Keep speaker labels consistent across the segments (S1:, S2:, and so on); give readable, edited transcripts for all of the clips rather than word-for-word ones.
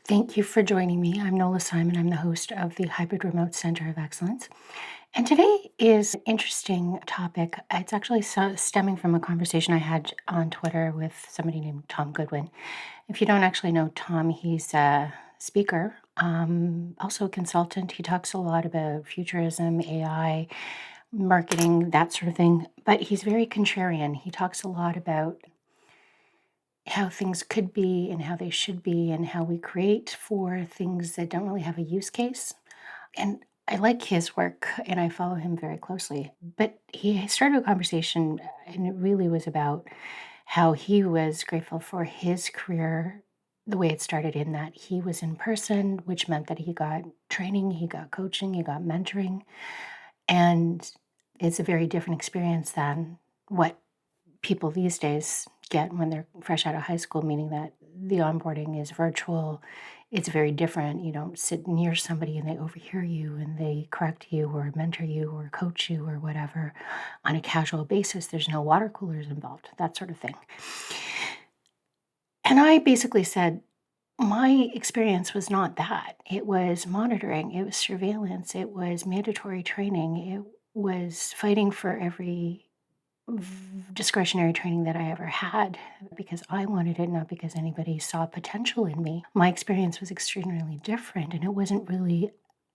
S1: Thank you for joining me. I'm Nola Simon. I'm the host of the Hybrid Remote Center of Excellence. And today is an interesting topic. It's actually stemming from a conversation I had on Twitter with somebody named Tom Goodwin. If you don't actually know Tom, he's a speaker, also a consultant. He talks a lot about futurism, AI, marketing, that sort of thing. But he's very contrarian. He talks a lot about how things could be and how they should be and how we create for things that don't really have a use case. And I like his work and I follow him very closely. But he started a conversation and it really was about how he was grateful for his career the way it started, in that he was in person, which meant that he got training, he got coaching, he got mentoring. And it's a very different experience than what people these days get when they're fresh out of high school, meaning that the onboarding is virtual. It's very different. You don't sit near somebody and they overhear you and they correct you or mentor you or coach you or whatever on a casual basis. There's no water coolers involved, that sort of thing. And I basically said, my experience was not that. It was monitoring, it was surveillance, it was mandatory training, it was fighting for every discretionary training that I ever had because I wanted it, not because anybody saw potential in me. My experience was extremely different, and it wasn't really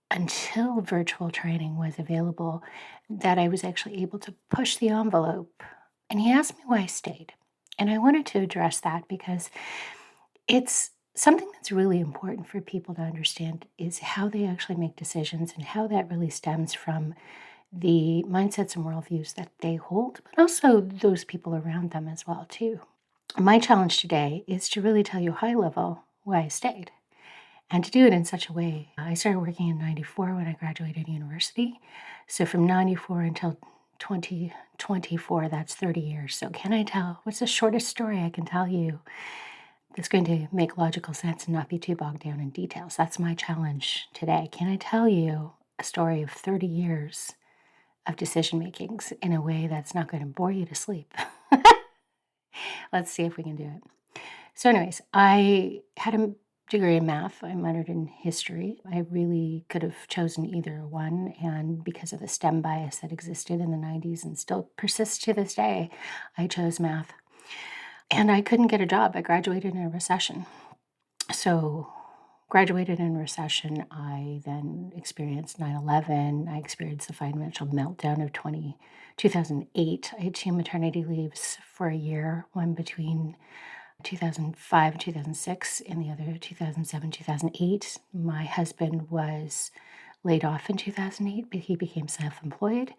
S1: until virtual training was available that I was actually able to push the envelope. And he asked me why I stayed. And I wanted to address that because it's something that's really important for people to understand, is how they actually make decisions and how that really stems from the mindsets and worldviews that they hold, but also those people around them as well too. My challenge today is to really tell you high level why I stayed, and to do it in such a way. I started working in 94 when I graduated university. So from 94 until 2024, that's 30 years. So can I tell, what's the shortest story I can tell you that's going to make logical sense and not be too bogged down in details? That's my challenge today. Can I tell you a story of 30 years of decision makings in a way that's not going to bore you to sleep? Let's see if we can do it. So, anyways, I had a degree in math. I minored in history. I really could have chosen either one. And because of the STEM bias that existed in the 90s and still persists to this day, I chose math. And I couldn't get a job. I graduated in a recession. So, graduated in recession, I then experienced 9/11. I experienced the financial meltdown of 2008. I had two maternity leaves for a year, one between 2005 and 2006, and the other 2007, 2008. My husband was laid off in 2008, but he became self-employed.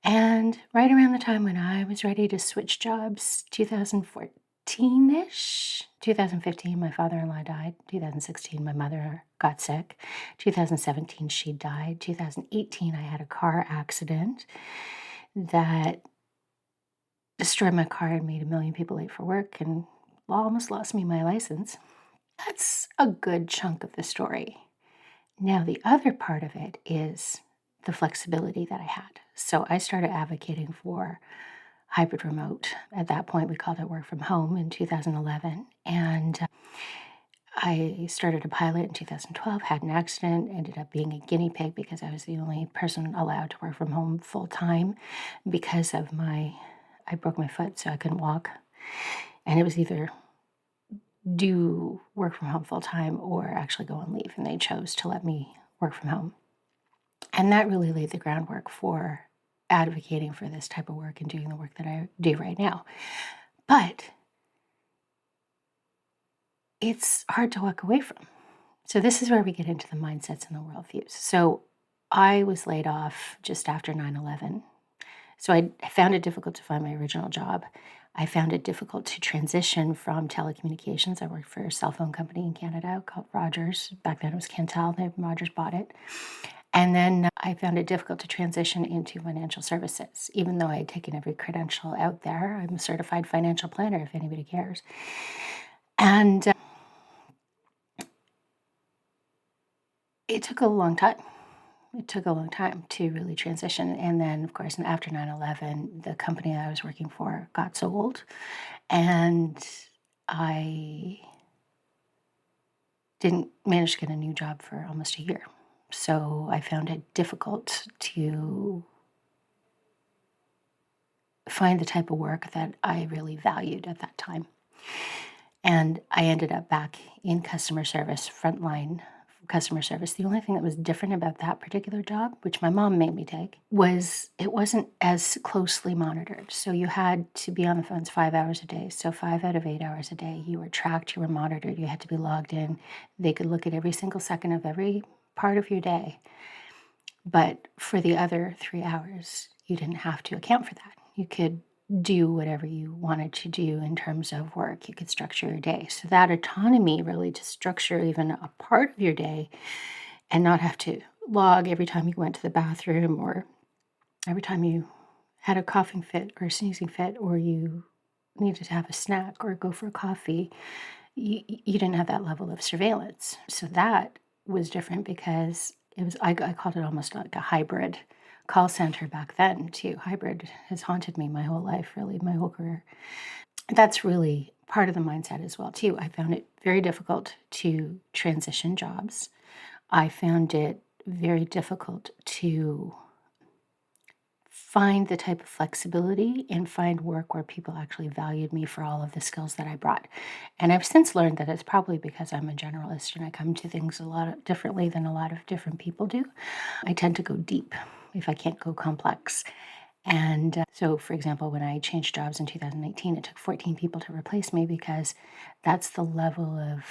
S1: And right around the time when I was ready to switch jobs, 2014-ish, 2015, my father-in-law died. 2016, my mother got sick. 2017, she died. 2018, I had a car accident that destroyed my car and made a million people late for work and almost lost me my license. That's a good chunk of the story. Now, the other part of it is the flexibility that I had. So I started advocating for hybrid remote. At that point, we called it work from home in 2011. And I started a pilot in 2012, had an accident, ended up being a guinea pig because I was the only person allowed to work from home full time because of I broke my foot, so I couldn't walk. And it was either do work from home full time or actually go on leave. And they chose to let me work from home. And that really laid the groundwork for advocating for this type of work and doing the work that I do right now. But it's hard to walk away from. So this is where we get into the mindsets and the worldviews. So I was laid off just after 9/11. So I found it difficult to find my original job. I found it difficult to transition from telecommunications. I worked for a cell phone company in Canada called Rogers. Back then it was Cantel. Then Rogers bought it. And then I found it difficult to transition into financial services, even though I had taken every credential out there. I'm a certified financial planner, if anybody cares. And it took a long time. It took a long time to really transition. And then, of course, after 9/11, the company that I was working for got sold. And I didn't manage to get a new job for almost a year. So I found it difficult to find the type of work that I really valued at that time. And I ended up back in customer service, frontline customer service. The only thing that was different about that particular job, which my mom made me take, was it wasn't as closely monitored. So you had to be on the phones 5 hours a day. So 5 out of 8 hours a day, you were tracked, you were monitored, you had to be logged in. They could look at every single second of every part of your day. But for the other 3 hours, you didn't have to account for that. You could do whatever you wanted to do in terms of work. You could structure your day. So that autonomy really to structure even a part of your day and not have to log every time you went to the bathroom or every time you had a coughing fit or a sneezing fit or you needed to have a snack or go for a coffee, you didn't have that level of surveillance. So that was different because it was I called it almost like a hybrid call center back then too. Hybrid has haunted me my whole life, really, my whole career. That's really part of the mindset as well too. I found it very difficult to transition jobs. I found it very difficult to find the type of flexibility and find work where people actually valued me for all of the skills that I brought. And I've since learned that it's probably because I'm a generalist and I come to things a lot differently than a lot of different people do. I tend to go deep if I can't go complex. And so, for example, when I changed jobs in 2018, it took 14 people to replace me because that's the level of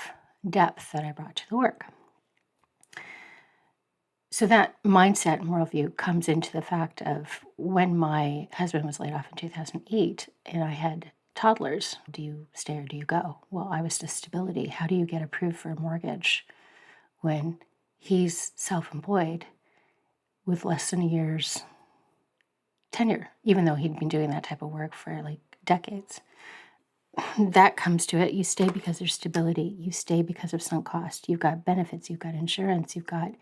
S1: depth that I brought to the work. So that mindset and worldview comes into the fact of when my husband was laid off in 2008 and I had toddlers. Do you stay or do you go? Well, I was to stability. How do you get approved for a mortgage when he's self-employed with less than a year's tenure, even though he'd been doing that type of work for like decades? That comes to it. You stay because there's stability. You stay because of sunk cost. You've got benefits. You've got insurance. You've got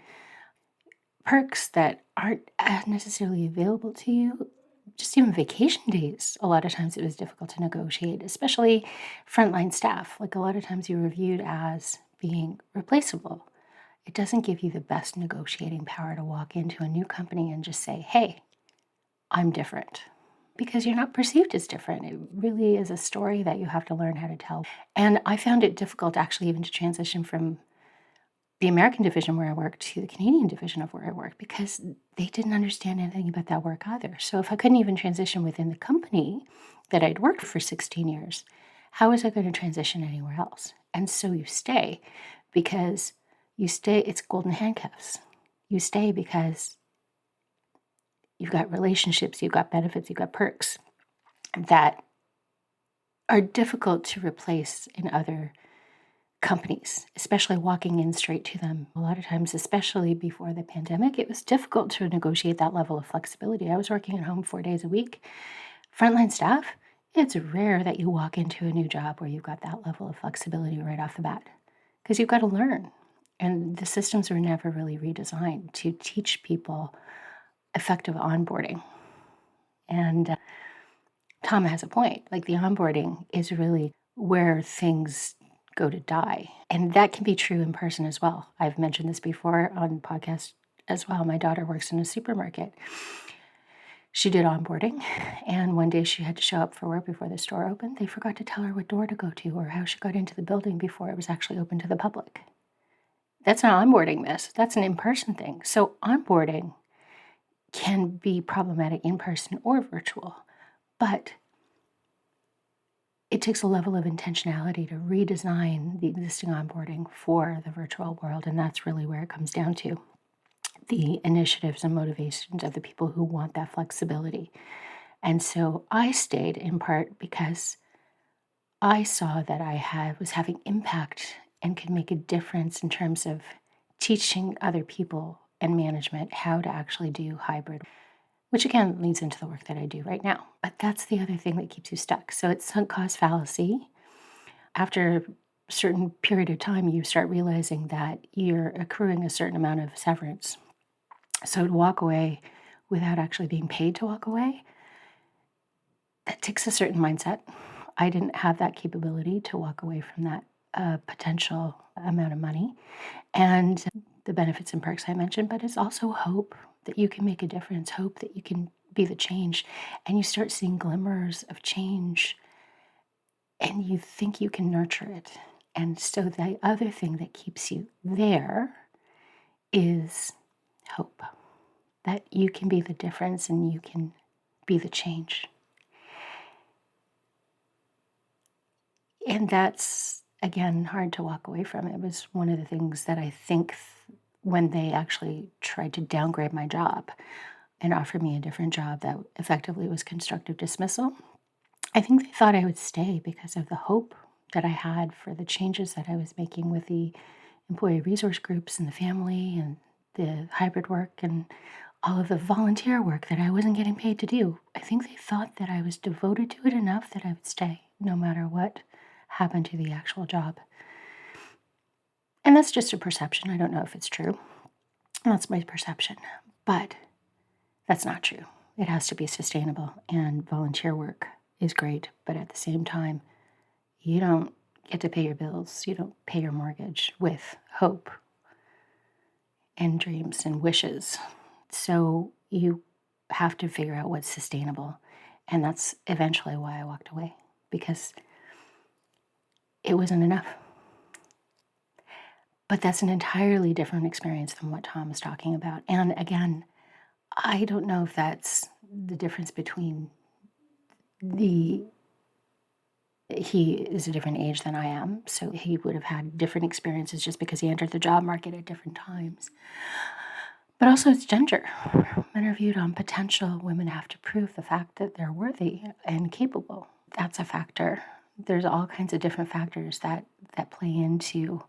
S1: perks that aren't necessarily available to you. Just even vacation days, a lot of times it was difficult to negotiate, especially frontline staff. Like a lot of times you're reviewed as being replaceable. It doesn't give you the best negotiating power to walk into a new company and just say, hey, I'm different. Because you're not perceived as different. It really is a story that you have to learn how to tell. And I found it difficult actually even to transition from the American division where I worked to the Canadian division of where I worked because they didn't understand anything about that work either. So if I couldn't even transition within the company that I'd worked for 16 years, how was I going to transition anywhere else? And so you stay because you stay, it's golden handcuffs. You stay because you've got relationships, you've got benefits, you've got perks that are difficult to replace in other companies, especially walking in straight to them. A lot of times, especially before the pandemic, it was difficult to negotiate that level of flexibility. I was working at home 4 days a week. Frontline staff, it's rare that you walk into a new job where you've got that level of flexibility right off the bat because you've got to learn. And the systems were never really redesigned to teach people effective onboarding. And Tom has a point. Like the onboarding is really where things go to die. And that can be true in person as well. I've mentioned this before on podcasts as well. My daughter works in a supermarket. She did onboarding, and one day she had to show up for work before the store opened. They forgot to tell her what door to go to or how she got into the building before it was actually open to the public. That's not onboarding this. That's an in-person thing. So onboarding can be problematic in person or virtual, but it takes a level of intentionality to redesign the existing onboarding for the virtual world, and that's really where it comes down to the initiatives and motivations of the people who want that flexibility. And so I stayed in part because I saw that was having impact and could make a difference in terms of teaching other people and management how to actually do hybrid, which again leads into the work that I do right now. But that's the other thing that keeps you stuck. So it's sunk cost fallacy. After a certain period of time, you start realizing that you're accruing a certain amount of severance. So to walk away without actually being paid to walk away, that takes a certain mindset. I didn't have that capability to walk away from that a potential amount of money and the benefits and perks I mentioned, but it's also hope that you can make a difference, hope that you can be the change. And you start seeing glimmers of change and you think you can nurture it. And so the other thing that keeps you there is hope that you can be the difference and you can be the change. And that's, again, hard to walk away from. It was one of the things that I think when they actually tried to downgrade my job and offer me a different job that effectively was constructive dismissal, I think they thought I would stay because of the hope that I had for the changes that I was making with the employee resource groups and the family and the hybrid work and all of the volunteer work that I wasn't getting paid to do. I think they thought that I was devoted to it enough that I would stay no matter what happened to the actual job. And that's just a perception. I don't know if it's true. That's my perception. But that's not true. It has to be sustainable, and volunteer work is great. But at the same time, you don't get to pay your bills. You don't pay your mortgage with hope and dreams and wishes. So you have to figure out what's sustainable. And that's eventually why I walked away, because it wasn't enough. But that's an entirely different experience than what Tom is talking about. And again, I don't know if that's the difference between he is a different age than I am, so he would have had different experiences just because he entered the job market at different times. But also it's gender. Men are viewed on potential. Women have to prove the fact that they're worthy and capable. That's a factor. There's all kinds of different factors that play into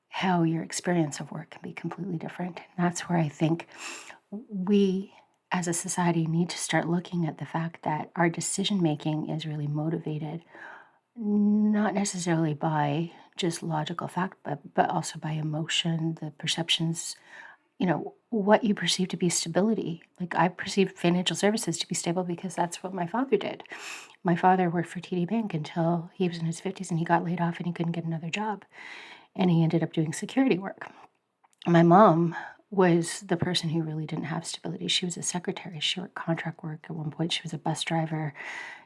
S1: how your experience of work can be completely different. And that's where I think we as a society need to start looking at the fact that our decision making is really motivated not necessarily by just logical fact, but also by emotion, the perceptions, what you perceive to be stability. Like I perceive financial services to be stable because that's what my father did. My father worked for TD Bank until he was in his 50s and he got laid off and he couldn't get another job. And he ended up doing security work. My mom was the person who really didn't have stability. She was a secretary. She worked contract work. At one point, she was a bus driver.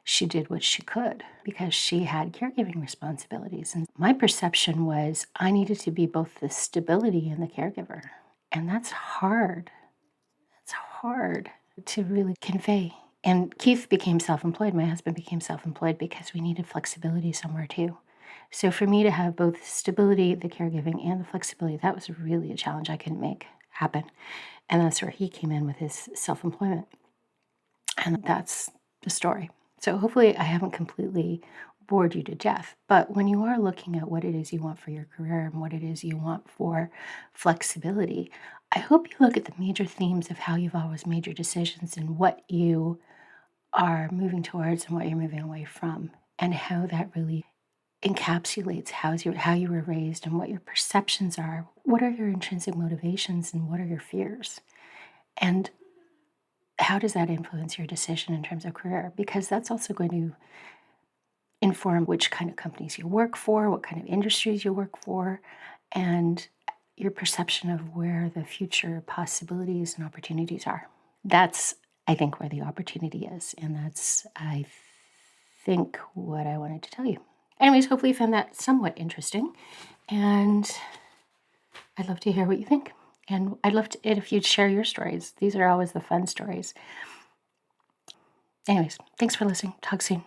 S1: She did what she could because she had caregiving responsibilities. And my perception was I needed to be both the stability and the caregiver. And that's hard. It's hard to really convey. And Keith became self-employed. My husband became self-employed because we needed flexibility somewhere too. So for me to have both stability, the caregiving, and the flexibility, that was really a challenge I couldn't make happen. And that's where he came in with his self-employment. And that's the story. So hopefully I haven't completely bored you to death. But when you are looking at what it is you want for your career and what it is you want for flexibility, I hope you look at the major themes of how you've always made your decisions and what you are moving towards and what you're moving away from, and how that really encapsulates how you were raised and what your perceptions are. What are your intrinsic motivations and what are your fears? And how does that influence your decision in terms of career? Because that's also going to inform which kind of companies you work for, what kind of industries you work for, and your perception of where the future possibilities and opportunities are. That's, I think, where the opportunity is. And that's, I think, what I wanted to tell you. Anyways, hopefully you found that somewhat interesting. And I'd love to hear what you think. And I'd love it if you'd share your stories. These are always the fun stories. Anyways, thanks for listening. Talk soon.